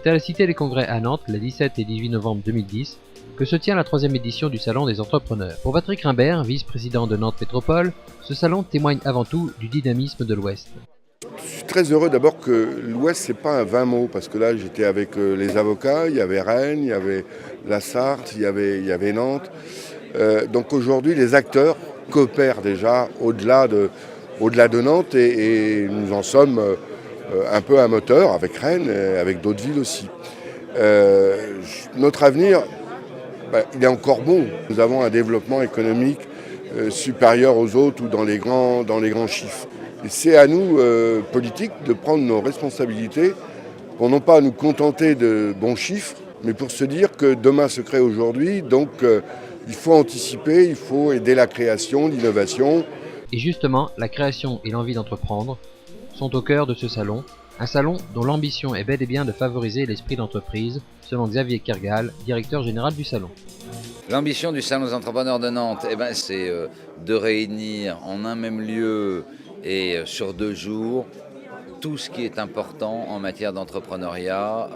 C'est à la Cité des Congrès à Nantes, les 17 et 18 novembre 2010, que se tient la 3e édition du Salon des entrepreneurs. Pour Patrick Rimbert, vice-président de Nantes Métropole, ce salon témoigne avant tout du dynamisme de l'Ouest. Je suis très heureux d'abord que l'Ouest, c'est pas un vain mot, parce que là j'étais avec les avocats, il y avait Rennes, il y avait la Sarthe, il y avait Nantes. Donc aujourd'hui, les acteurs coopèrent déjà au-delà de Nantes et nous en sommes un peu un moteur avec Rennes et avec d'autres villes aussi. Notre avenir, il est encore bon. Nous avons un développement économique supérieur aux autres ou dans les grands chiffres. Et c'est à nous, politiques, de prendre nos responsabilités pour non pas nous contenter de bons chiffres, mais pour se dire que demain se crée aujourd'hui, donc il faut anticiper, il faut aider la création, l'innovation. Et justement, la création et l'envie d'entreprendre sont au cœur de ce salon, un salon dont l'ambition est bel et bien de favoriser l'esprit d'entreprise, selon Xavier Kergal, directeur général du salon. L'ambition du Salon des entrepreneurs de Nantes, c'est de réunir en un même lieu et sur 2 jours tout ce qui est important en matière d'entrepreneuriat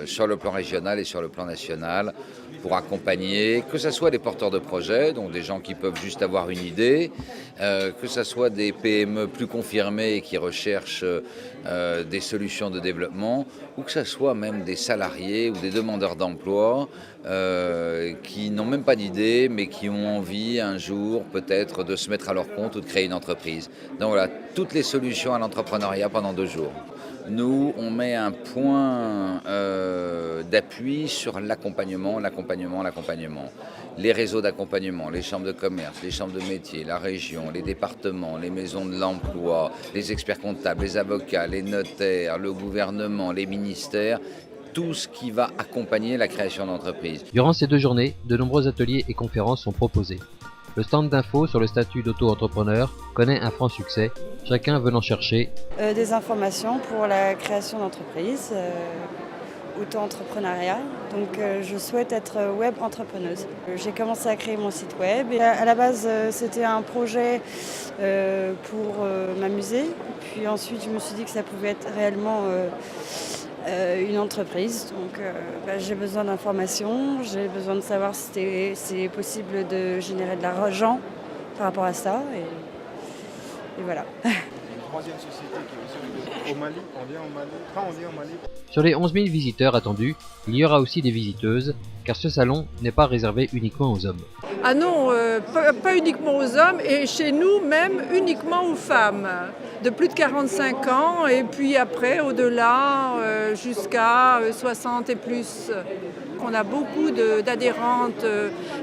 sur le plan régional et sur le plan national pour accompagner, que ce soit des porteurs de projets, donc des gens qui peuvent juste avoir une idée, que ce soit des PME plus confirmées et qui recherchent des solutions de développement, ou que ce soit même des salariés ou des demandeurs d'emploi qui n'ont même pas d'idée, mais qui ont envie un jour peut-être de se mettre à leur compte ou de créer une entreprise. Donc voilà, toutes les solutions à l'entrepreneuriat pendant 2 jours. Nous, on met un point d'appui sur l'accompagnement. Les réseaux d'accompagnement, les chambres de commerce, les chambres de métiers, la région, les départements, les maisons de l'emploi, les experts comptables, les avocats, les notaires, le gouvernement, les ministères, tout ce qui va accompagner la création d'entreprises. Durant ces 2 journées, de nombreux ateliers et conférences sont proposés. Le stand d'info sur le statut d'auto-entrepreneur connaît un franc succès, chacun venant chercher des informations pour la création d'entreprise, auto-entrepreneuriat. Donc je souhaite être web entrepreneuse. J'ai commencé à créer mon site web et à la base c'était un projet pour m'amuser. Puis ensuite je me suis dit que ça pouvait être réellement une entreprise. Donc j'ai besoin d'informations, j'ai besoin de savoir si c'est possible de générer de l'argent par rapport à ça. Et voilà. Troisième société qui est au Mali, on vient au Mali. Sur les 11 000 visiteurs attendus, il y aura aussi des visiteuses, car ce salon n'est pas réservé uniquement aux hommes. Ah non, pas uniquement aux hommes, et chez nous même uniquement aux femmes, de plus de 45 ans, et puis après, au-delà, jusqu'à 60 et plus. On a beaucoup d'adhérentes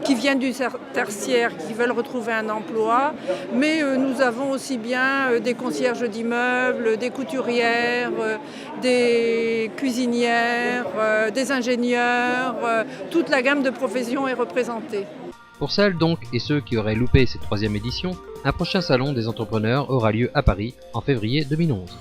qui viennent du tertiaire, qui veulent retrouver un emploi, mais nous avons aussi bien des concierges d'immeubles, des couturières, des cuisinières, des ingénieurs, toute la gamme de professions est représentée. Pour celles donc et ceux qui auraient loupé cette 3e édition, un prochain salon des entrepreneurs aura lieu à Paris en février 2011.